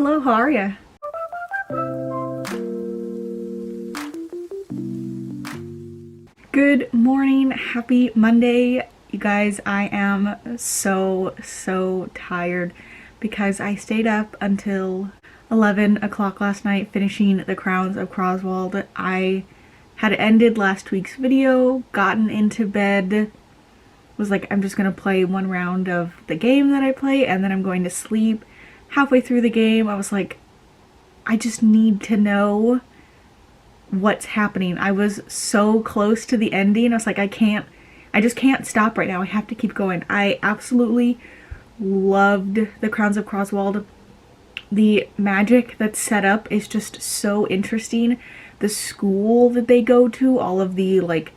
Hello, how are ya? Good morning, happy Monday. You guys, I am so tired because I stayed up until 11 o'clock last night finishing The Crowns of Croswald. I had ended last week's video, gotten into bed, was like, I'm just gonna play one round of the game that I play and then I'm going to sleep. Halfway through the game, I was like, I just need to know what's happening. I was so close to the ending. I was like, I just can't stop right now. I have to keep going. I absolutely loved The Crowns of Croswald. The magic that's set up is just so interesting. The school that they go to, all of the like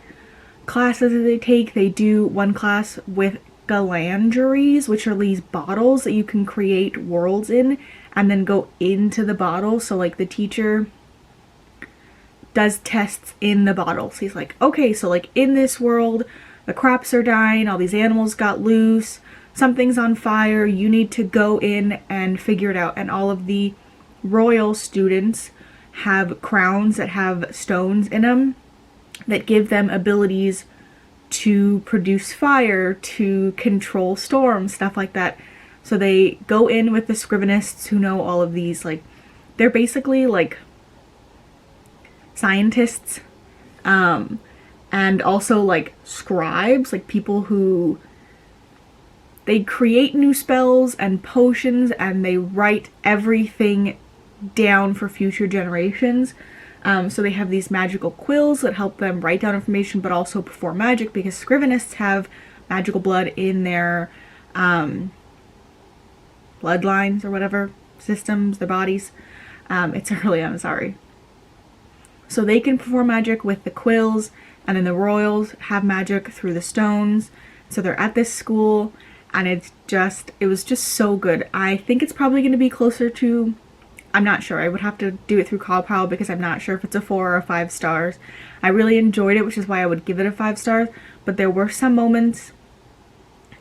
classes that they take, they do one class with galangeries, which are these bottles that you can create worlds in and then go into the bottle. So like the teacher does tests in the bottle. So he's like, okay, so like in this world, the crops are dying, all these animals got loose, something's on fire, you need to go in and figure it out. And all of the royal students have crowns that have stones in them that give them abilities to produce fire, to control storms, stuff like that. So they go in with the scrivenists who know all of these, like, they're basically like scientists, and also like scribes, like people who they create new spells and potions and they write everything down for future generations. So they have these magical quills that help them write down information but also perform magic, because scrivenists have magical blood in their bloodlines or whatever, systems, their bodies. It's early, I'm sorry. So they can perform magic with the quills, and then the royals have magic through the stones. So they're at this school, and it was just so good. I think it's probably going to be closer to, I'm not sure. I would have to do it through CowPow because I'm not sure if it's a 4 or 5 stars. I really enjoyed it, which is why I would give it a 5 stars. But there were some moments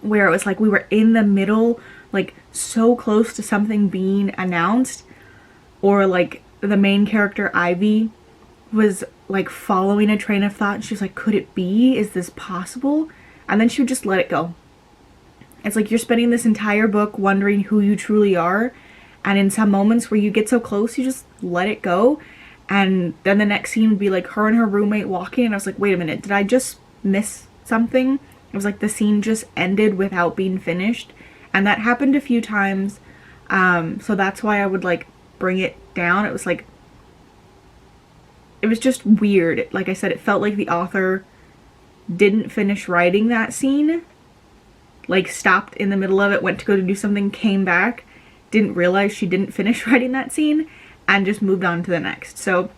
where it was like we were in the middle, like so close to something being announced, or like the main character Ivy was like following a train of thought and she was like, could it be? Is this possible? And then she would just let it go. It's like you're spending this entire book wondering who you truly are, and in some moments where you get so close, you just let it go. And then the next scene would be like her and her roommate walking, and I was like, wait a minute, did I just miss something? It was like the scene just ended without being finished, and that happened a few times. So that's why I would like bring it down. It was like, it was just weird. Like I said, it felt like the author didn't finish writing that scene, like stopped in the middle of it, went to go to do something, came back, didn't realize she didn't finish writing that scene, and just moved on to the next. So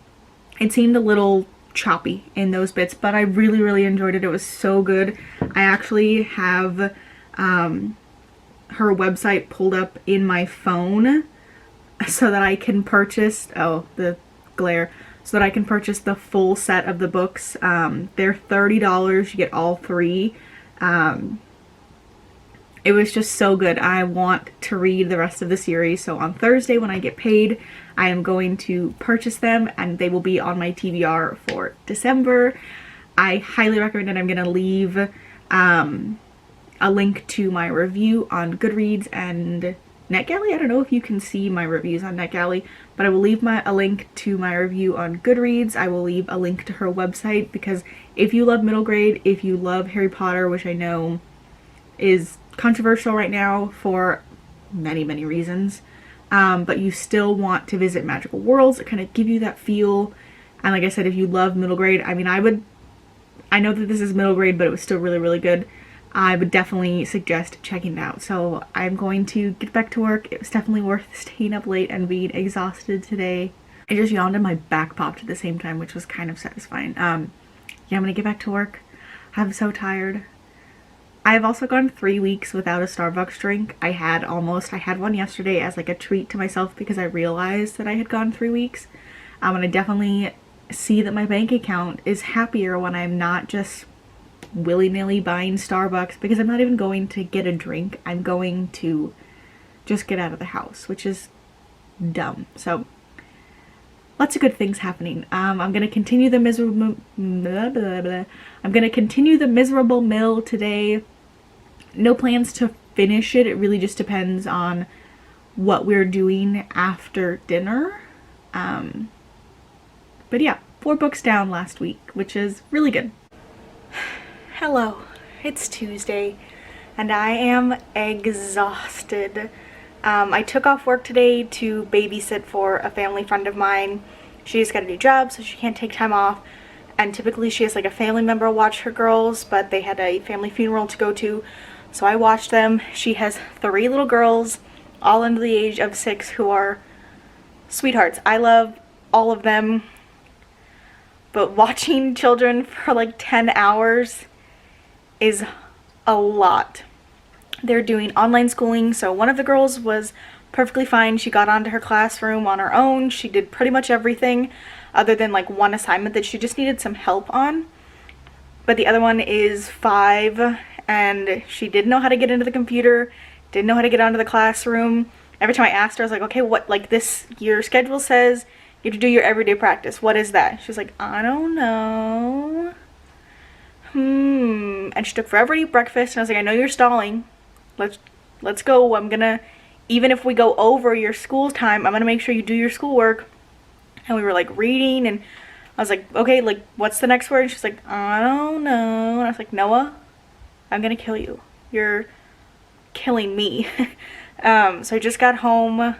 it seemed a little choppy in those bits, but I really enjoyed it. It was so good. I actually have her website pulled up in my phone so that I can purchase, oh, the glare, so that I can purchase the full set of the books. They're $30, you get all 3. It was just so good. I want to read the rest of the series, so on Thursday when I get paid, I am going to purchase them and they will be on my TBR for December. I highly recommend it. I'm going to leave a link to my review on Goodreads and NetGalley. I don't know if you can see my reviews on NetGalley, but I will leave a link to my review on Goodreads. I will leave a link to her website, because if you love middle grade, if you love Harry Potter, which I know is controversial right now for many reasons, but you still want to visit magical worlds that kind of give you that feel. And like I said, if you love middle grade, I mean, I know that this is middle grade, but it was still really good. I would definitely suggest checking it out. So I'm going to get back to work. It was definitely worth staying up late and being exhausted today. I just yawned and my back popped at the same time, which was kind of satisfying. Yeah, I'm gonna get back to work. I'm so tired. I've also gone 3 weeks without a Starbucks drink. I had one yesterday as like a treat to myself because I realized that I had gone 3 weeks. And I definitely see that my bank account is happier when I'm not just willy-nilly buying Starbucks, because I'm not even going to get a drink. I'm going to just get out of the house, which is dumb. So lots of good things happening. I'm gonna continue the miserable I'm gonna continue the miserable mill today. No plans to finish it. It really just depends on what we're doing after dinner. But yeah, 4 books down last week, which is really good. Hello, it's Tuesday and I am exhausted. I took off work today to babysit for a family friend of mine. She's got a new job, so she can't take time off. And typically she has like a family member watch her girls, but they had a family funeral to go to, so I watched them. She has 3 little girls, all under the age of 6, who are sweethearts. I love all of them, but watching children for like 10 hours is a lot. They're doing online schooling, so one of the girls was perfectly fine. She got onto her classroom on her own. She did pretty much everything other than like one assignment that she just needed some help on. But the other one is 5 and she didn't know how to get into the computer, didn't know how to get onto the classroom. Every time I asked her, I was like, okay, what, like this, your schedule says you have to do your everyday practice. What is that? She was like, I don't know. And she took forever to eat breakfast, and I was like, I know you're stalling. Let's go. I'm gonna, even if we go over your school time, I'm gonna make sure you do your schoolwork. And we were like reading, and I was like, okay, like what's the next word? And she's like, I don't know. And I was like, Noah, I'm gonna kill you. You're killing me. So I just got home.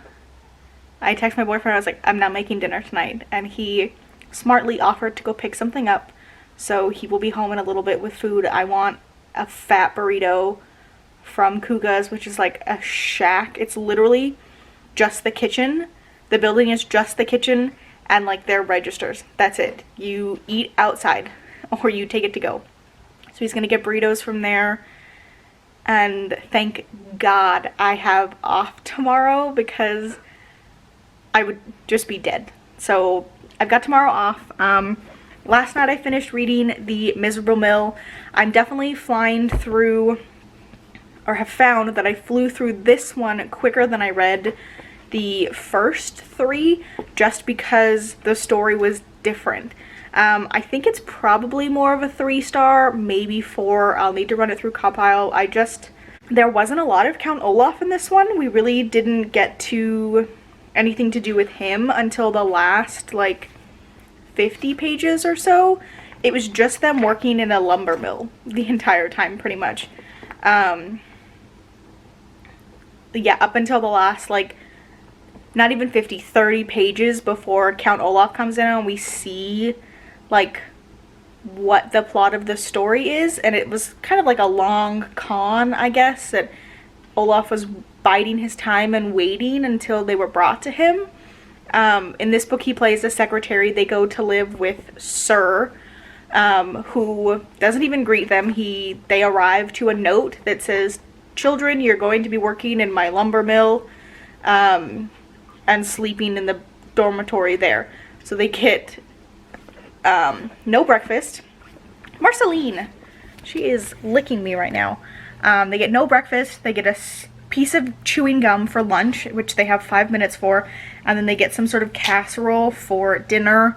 I texted my boyfriend. I was like, I'm not making dinner tonight, and he smartly offered to go pick something up. So he will be home in a little bit with food. I want a fat burrito from Kuga's, which is like a shack. It's literally just the kitchen. The building is just the kitchen and like their registers. That's it. You eat outside or you take it to go. So he's gonna get burritos from there. And thank God I have off tomorrow because I would just be dead. So I've got tomorrow off. Last night I finished reading The Miserable Mill. I'm definitely flying through, or have found that I flew through this one quicker than I read the first 3, just because the story was different. I think it's probably more of a 3-star, maybe 4. I'll need to run it through Compile. There wasn't a lot of Count Olaf in this one. We really didn't get to anything to do with him until the last like 50 pages or so. It was just them working in a lumber mill the entire time, pretty much. Yeah, up until the last, like, not even 50, 30 pages before Count Olaf comes in and we see, like, what the plot of the story is. And it was kind of like a long con, I guess, that Olaf was biding his time and waiting until they were brought to him. In this book, he plays the secretary. They go to live with Sir, who doesn't even greet them. They arrive to a note that says, children, you're going to be working in my lumber mill, and sleeping in the dormitory there. So they get no breakfast. Marceline, she is licking me right now. They get no breakfast. They get a piece of chewing gum for lunch, which they have 5 minutes for, and then they get some sort of casserole for dinner.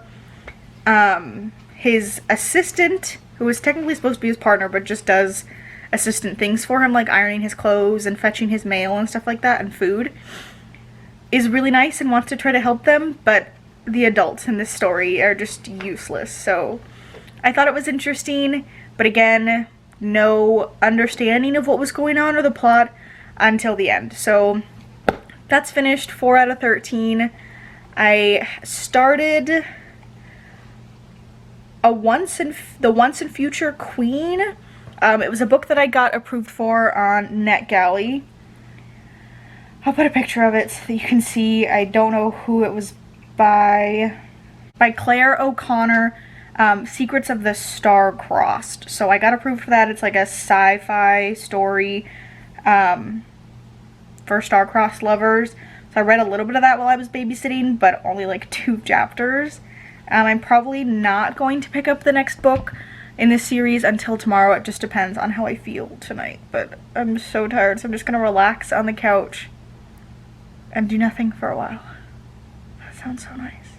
His assistant, who is technically supposed to be his partner but just does assistant things for him, like ironing his clothes and fetching his mail and stuff like that, and food, is really nice and wants to try to help them, but the adults in this story are just useless. So I thought it was interesting, but again, no understanding of what was going on or the plot until the end. So that's finished. 4 out of 13. I started the Once and Future Queen. It was a book that I got approved for on NetGalley. I'll put a picture of it so that you can see. I don't know who it was by Claire O'Connor. Secrets of the Star-Crossed. So I got approved for that. It's like a sci-fi story for star-crossed lovers. So I read a little bit of that while I was babysitting, but only like 2 chapters. I'm probably not going to pick up the next book in this series until tomorrow. It just depends on how I feel tonight. But I'm so tired, so I'm just gonna relax on the couch and do nothing for a while. sounds so nice.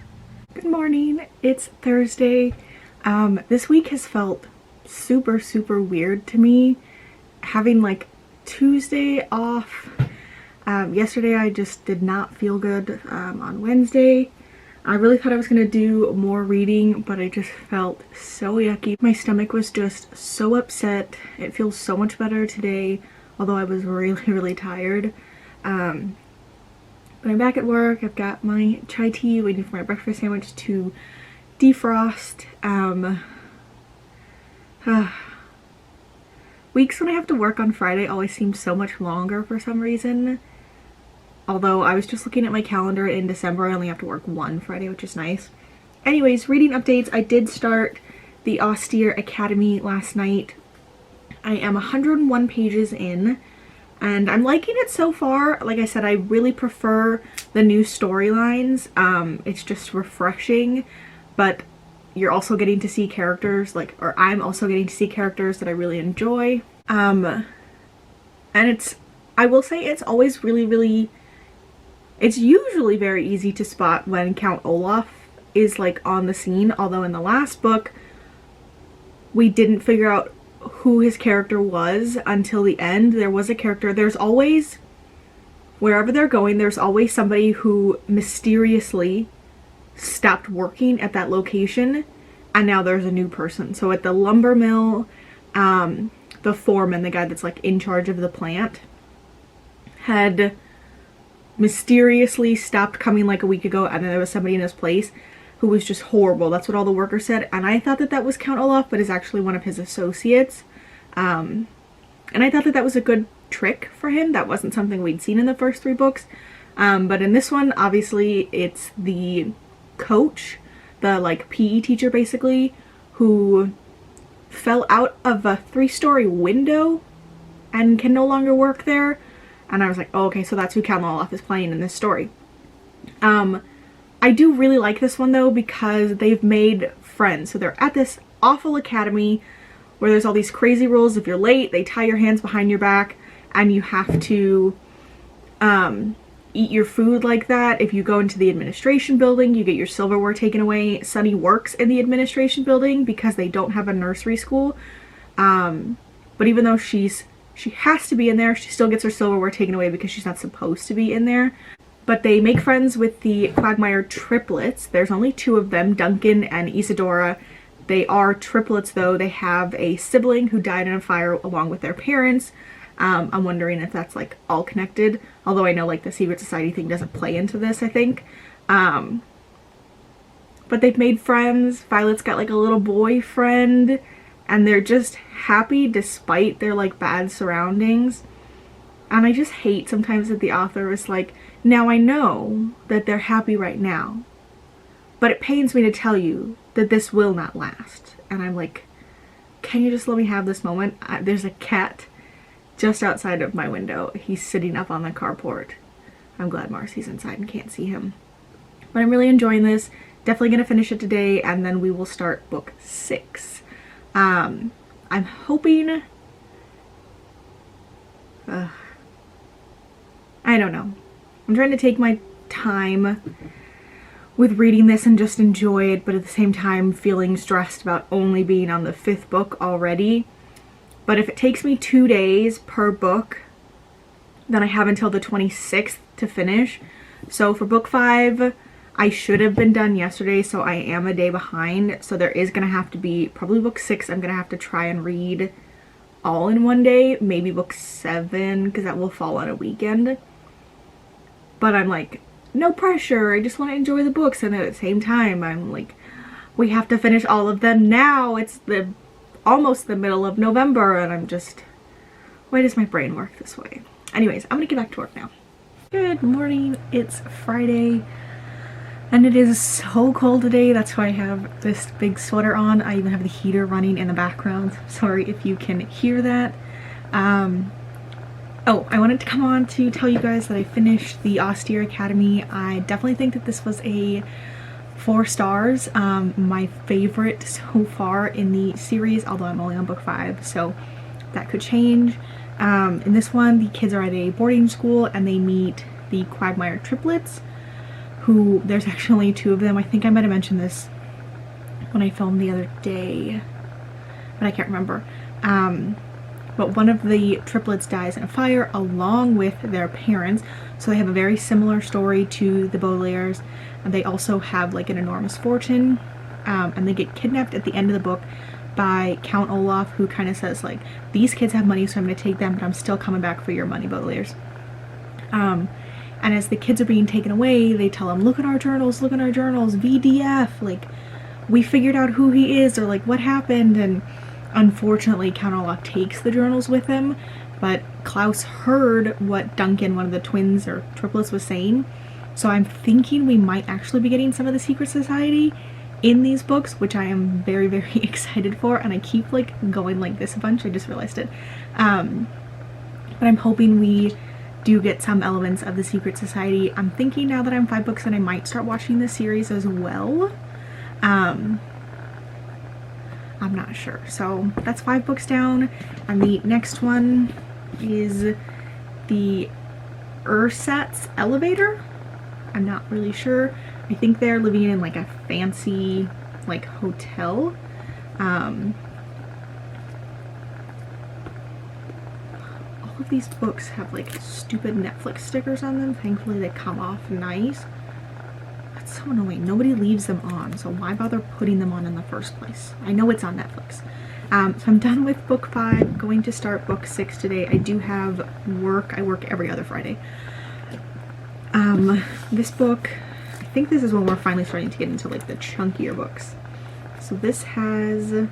Good morning, it's Thursday. This week has felt super weird to me. Having like Tuesday off. Yesterday I just did not feel good on Wednesday. I really thought I was going to do more reading, but I just felt so yucky. My stomach was just so upset. It feels so much better today, although I was really tired. But I'm back at work. I've got my chai tea waiting for my breakfast sandwich to defrost. Weeks when I have to work on Friday always seem so much longer for some reason. Although I was just looking at my calendar, in December I only have to work one Friday, which is nice. Anyways, reading updates. I did start the Austere Academy last night. I am 101 pages in, and I'm liking it so far. Like I said, I really prefer the new storylines. It's just refreshing, but you're also getting to see characters, or I'm also getting to see characters that I really enjoy. And I will say it's always it's usually very easy to spot when Count Olaf is on the scene, although in the last book we didn't figure out who his character was until the end. There was a character, there's always, wherever they're going, there's always somebody who mysteriously stopped working at that location and now there's a new person. So at the lumber mill, the foreman, the guy that's in charge of the plant, had mysteriously stopped coming a week ago, and then there was somebody in his place who was just horrible. That's what all the workers said, and I thought that was Count Olaf, but is actually one of his associates. And I thought that was a good trick for him. That wasn't something we'd seen in the first 3 books. But in this one, obviously, it's the coach, the PE teacher basically, who fell out of a 3-story window and can no longer work there. And I was like, oh, okay, so that's who Count Olaf is playing in this story. I do really like this one though, because they've made friends. So they're at this awful academy where there's all these crazy rules. If you're late, they tie your hands behind your back and you have to eat your food like that. If you go into the administration building, you get your silverware taken away. Sunny works in the administration building because they don't have a nursery school. But even though she has to be in there, she still gets her silverware taken away because she's not supposed to be in there. But they make friends with the Quagmire triplets. There's only 2 of them, Duncan and Isadora. They are triplets though. They have a sibling who died in a fire along with their parents. I'm wondering if that's all connected. Although I know the secret society thing doesn't play into this, I think. But they've made friends. Violet's got a little boyfriend. And they're just happy despite their bad surroundings. And I just hate sometimes that the author is now I know that they're happy right now, but it pains me to tell you that this will not last. And I'm like, can you just let me have this moment? There's a cat just outside of my window. He's sitting up on the carport. I'm glad Marcy's inside and can't see him. But I'm really enjoying this. Definitely gonna finish it today, and then we will start book 6. I'm hoping, I don't know. I'm trying to take my time with reading this and just enjoy it, but at the same time feeling stressed about only being on the 5th book already. But if it takes me 2 days per book, then I have until the 26th to finish. So for book 5, I should have been done yesterday, so I am a day behind. So there is going to have to be, probably book 6, I'm going to have to try and read all in one day. Maybe book 7, because that will fall on a weekend. But I'm no pressure. I just want to enjoy the books. And at the same time, I'm we have to finish all of them now. It's almost the middle of November, and I'm just, why does my brain work this way? Anyways, I'm going to get back to work now. Good morning. It's Friday. And it is so cold today. That's why I have this big sweater on. I even have the heater running in the background. Sorry if you can hear that. Oh, I wanted to come on to tell you guys that I finished the Austere Academy. I definitely think that this was a 4 stars. My favorite so far in the series, although I'm only on book 5, so that could change. In this one, the kids are at a boarding school and they meet the Quagmire triplets, who, there's actually two of them. I think I might have mentioned this when I filmed the other day, but I can't remember. But one of the triplets dies in a fire along with their parents, so they have a very similar story to the Baudelaires, and they also have like an enormous fortune, and they get kidnapped at the end of the book by Count Olaf, who kind of says like, these kids have money, so I'm going to take them, but I'm still coming back for your money, Baudelaires. And as the kids are being taken away, they tell him, look at our journals, VDF, like, we figured out who he is, or like, what happened? And unfortunately, Count Olaf takes the journals with him, but Klaus heard what Duncan, one of the twins or triplets, was saying, so I'm thinking we might actually be getting some of the secret society in these books, which I am very, very excited for, and I keep like going like this a bunch, I just realized it. But I'm hoping we do get some elements of the secret society. I'm thinking now that I'm 5 books in, I might start watching the series as well. I'm not sure. So that's 5 books down, and the next one is the Ersatz elevator. I'm not really sure. I think they're living in like a fancy like hotel. All of these books have like stupid Netflix stickers on them. Thankfully they come off nice. That's so annoying. Nobody leaves them on, so why bother putting them on in the first place? I know it's on Netflix. So I'm done with book 5, going to start book 6 today. I do have work. I work every other Friday. This book, I think this is when we're finally starting to get into like the chunkier books. So this has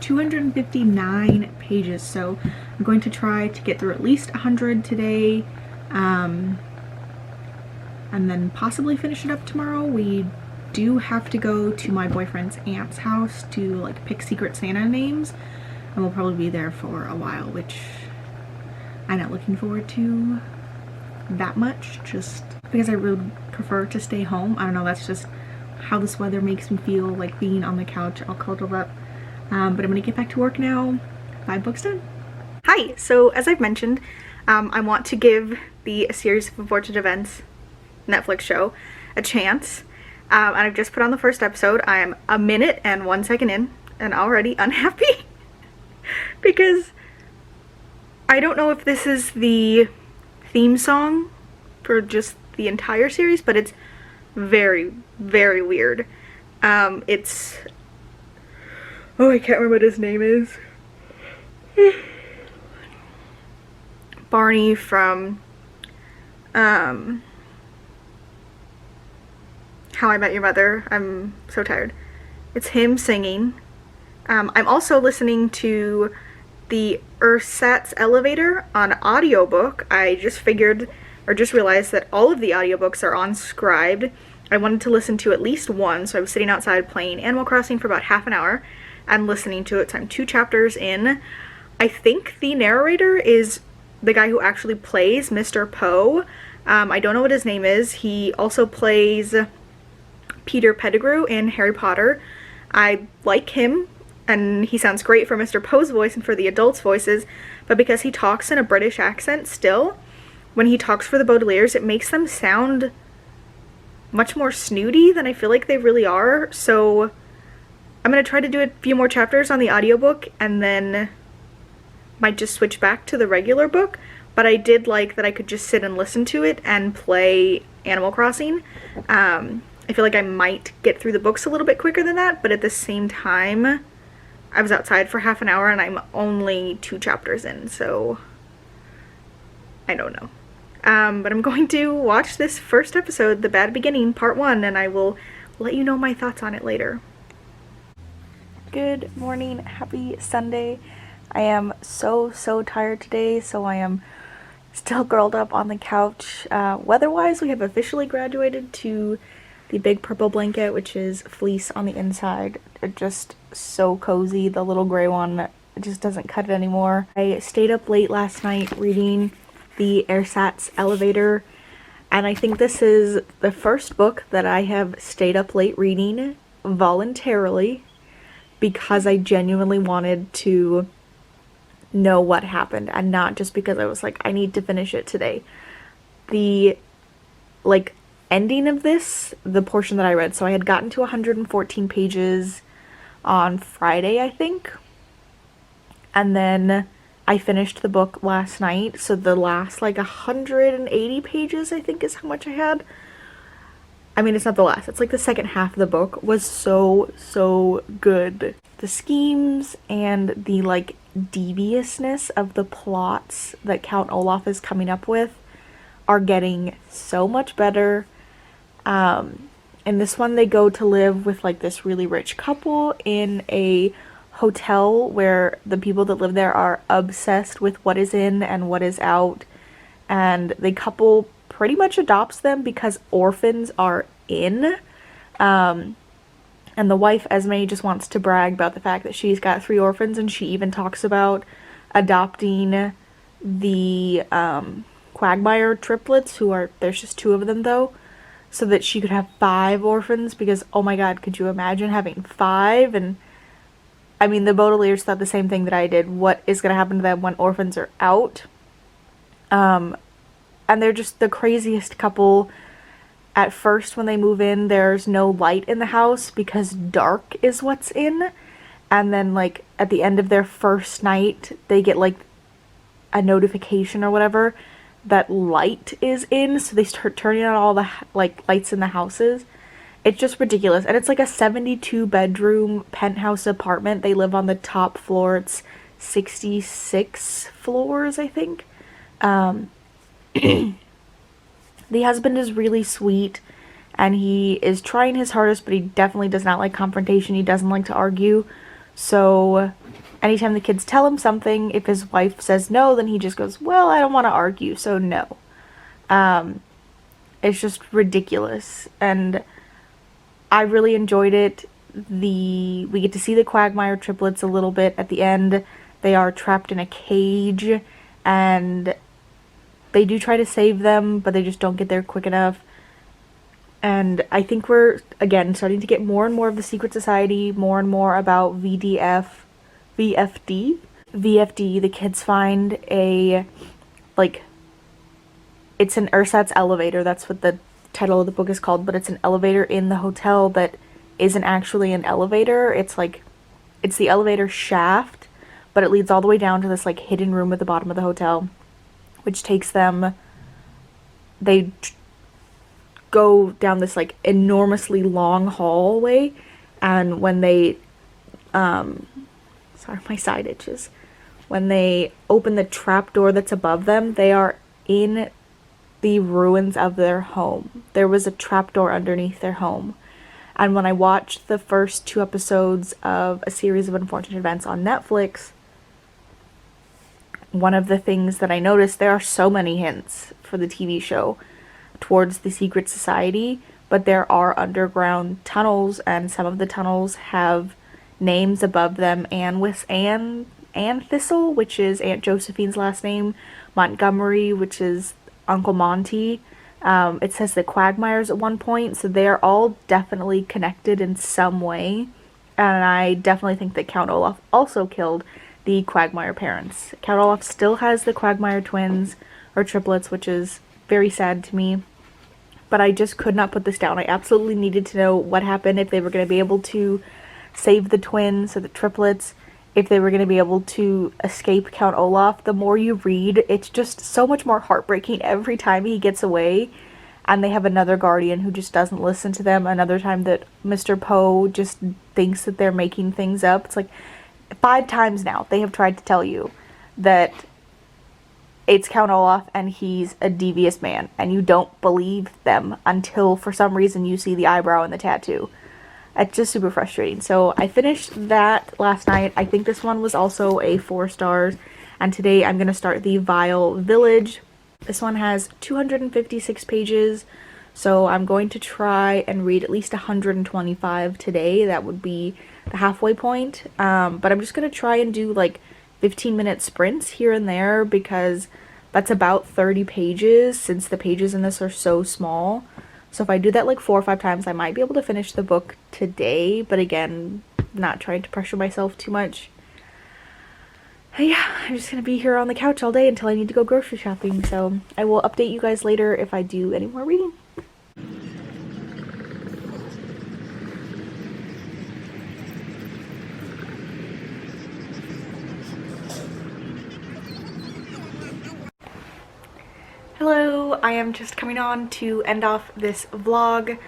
259 pages, so I'm going to try to get through at least 100 today, and then possibly finish it up tomorrow. We do have to go to my boyfriend's aunt's house to like pick Secret Santa names, and we'll probably be there for a while, which I'm not looking forward to that much, just because I would prefer to stay home. I don't know, that's just how this weather makes me feel, like being on the couch all cuddled up. But I'm gonna get back to work now. 5 books done. Hi, so as I've mentioned, I want to give the A Series of Unfortunate Events Netflix show a chance, and I've just put on the first episode. I am a minute and 1 second in and already unhappy because I don't know if this is the theme song for just the entire series, but it's very, very weird. It's, oh, I can't remember what his name is. Barney from How I Met Your Mother. I'm so tired. It's him singing. I'm also listening to the Ersatz elevator on audiobook. I just figured, or just realized, that all of the audiobooks are on Scribd. I wanted to listen to at least one, so I was sitting outside playing Animal Crossing for about half an hour and listening to it, so I'm 2 chapters in. I think the narrator is the guy who actually plays Mr. Poe. I don't know what his name is. He also plays Peter Pettigrew in Harry Potter. I like him, and he sounds great for Mr. Poe's voice and for the adults' voices, but because he talks in a British accent still, when he talks for the Baudelaires, it makes them sound much more snooty than I feel like they really are. So I'm going to try to do a few more chapters on the audiobook and then might just switch back to the regular book. But I did like that I could just sit and listen to it and play Animal Crossing. I feel like I might get through the books a little bit quicker than that, but at the same time, I was outside for half an hour and I'm only 2 chapters in, so I don't know. But I'm going to watch this first episode, The Bad Beginning, Part 1, and I will let you know my thoughts on it later. Good morning, happy Sunday. I am so tired today, so I am still curled up on the couch. Weather-wise, we have officially graduated to the big purple blanket, which is fleece on the inside. It's just so cozy. The little gray one, it just doesn't cut it anymore. I stayed up late last night reading the Ersatz elevator, and I think this is the first book that I have stayed up late reading voluntarily because I genuinely wanted to know what happened, and not just because I was like, I need to finish it today. The like ending of this, the portion that I read, so I had gotten to 114 pages on Friday, I think, and then I finished the book last night, so the last like 180 pages, I think, is how much I had. I mean, it's not the last, it's like the second half of the book was so good. The schemes and the like deviousness of the plots that Count Olaf is coming up with are getting so much better. In this one, they go to live with like this really rich couple in a hotel where the people that live there are obsessed with what is in and what is out, and the couple pretty much adopts them because orphans are in. And the wife, Esme, just wants to brag about the fact that she's got 3 orphans, and she even talks about adopting the Quagmire triplets, there's just 2 of them though, so that she could have 5 orphans, because oh my god, could you imagine having 5? And I mean, the Baudelaires thought the same thing that I did. What is going to happen to them when orphans are out? And they're just the craziest couple. At first, when they move in, there's no light in the house because dark is what's in. And then, like, at the end of their first night, they get, like, a notification or whatever that light is in. So they start turning on all the, like, lights in the houses. It's just ridiculous. And it's like a 72-bedroom penthouse apartment. They live on the top floor. It's 66 floors, I think. The husband is really sweet, and he is trying his hardest, but he definitely does not like confrontation. He doesn't like to argue. So anytime the kids tell him something, if his wife says no, then he just goes, well, I don't want to argue, so no. It's just ridiculous, and I really enjoyed it. We get to see the Quagmire triplets a little bit at the end. They are trapped in a cage, and they do try to save them, but they just don't get there quick enough. And I think we're, again, starting to get more and more of the secret society, more and more about VFD. VFD, the kids find a, like, it's an Ersatz elevator. That's what the title of the book is called, but it's an elevator in the hotel that isn't actually an elevator. It's like, it's the elevator shaft, but it leads all the way down to this, like, hidden room at the bottom of the hotel, which takes them, they go down this like enormously long hallway, and when they, sorry, my side itches. When they open the trap door that's above them, they are in the ruins of their home. There was a trap door underneath their home. And when I watched the first 2 episodes of A Series of Unfortunate Events on Netflix, one of the things that I noticed, there are so many hints for the TV show towards the secret society, but there are underground tunnels, and some of the tunnels have names above them. Ann Thistle, which is Aunt Josephine's last name, Montgomery, which is Uncle Monty. It says the Quagmires at one point, so they are all definitely connected in some way, and I definitely think that Count Olaf also killed the Quagmire parents. Count Olaf still has the Quagmire twins, or triplets, which is very sad to me. But I just could not put this down. I absolutely needed to know what happened, if they were going to be able to save the twins or the triplets, if they were going to be able to escape Count Olaf. The more you read, it's just so much more heartbreaking every time he gets away. And they have another guardian who just doesn't listen to them. Another time that Mr. Poe just thinks that they're making things up. It's like 5 times now they have tried to tell you that it's Count Olaf and he's a devious man, and you don't believe them until for some reason you see the eyebrow and the tattoo. It's just super frustrating. So I finished that last night. I think this one was also a 4 stars, and today I'm going to start the Vile Village. This one has 256 pages, so I'm going to try and read at least 125 today. That would be the halfway point. But I'm just going to try and do like 15-minute sprints here and there, because that's about 30 pages since the pages in this are so small. So if I do that like 4 or 5 times, I might be able to finish the book today, but again, not trying to pressure myself too much. Yeah, I'm just gonna be here on the couch all day until I need to go grocery shopping, so I will update you guys later if I do any more reading. Hello, I am just coming on to end off this vlog.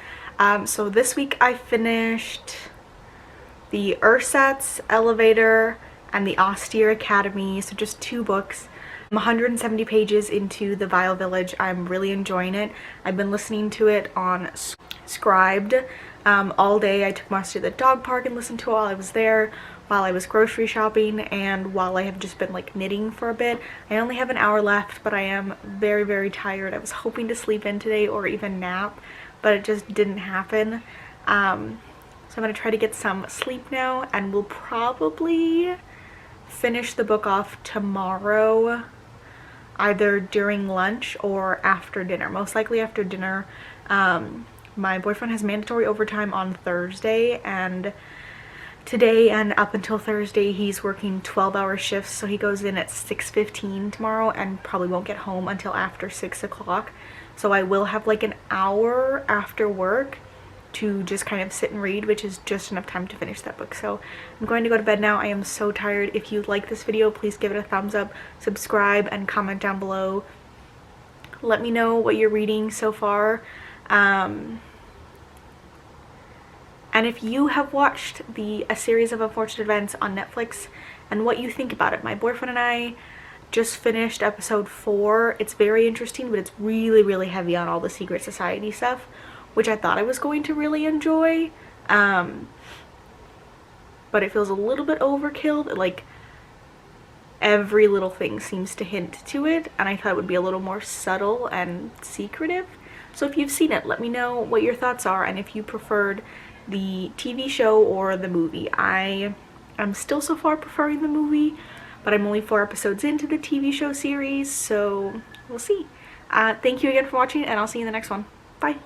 So this week I finished the Ersatz, Elevator, and the Austere Academy, so just 2 books. I'm 170 pages into The Vile Village. I'm really enjoying it. I've been listening to it on Scribed all day. I took Monster to the dog park and listened to it while I was there, while I was grocery shopping, and while I have just been like knitting for a bit. I only have an hour left, but I am very, very tired. I was hoping to sleep in today or even nap, but it just didn't happen. So I'm going to try to get some sleep now, and we'll probably finish the book off tomorrow, either during lunch or after dinner. Most likely after dinner. My boyfriend has mandatory overtime on Thursday, and today and up until Thursday he's working 12-hour shifts, so he goes in at 6:15 tomorrow and probably won't get home until after 6 o'clock. So I will have like an hour after work to just kind of sit and read, which is just enough time to finish that book. So I'm going to go to bed now. I am so tired. If you like this video, please give it a thumbs up, subscribe, and comment down below. Let me know what you're reading so far. And if you have watched A Series of Unfortunate Events on Netflix and what you think about it. My boyfriend and I just finished episode 4. It's very interesting, but it's really, really heavy on all the secret society stuff, which I thought I was going to really enjoy, but it feels a little bit overkill. Like, every little thing seems to hint to it, and I thought it would be a little more subtle and secretive. So if you've seen it, let me know what your thoughts are, and if you preferred the TV show or the movie. I am still so far preferring the movie, but I'm only 4 episodes into the TV show series, so we'll see. Thank you again for watching, and I'll see you in the next one. Bye!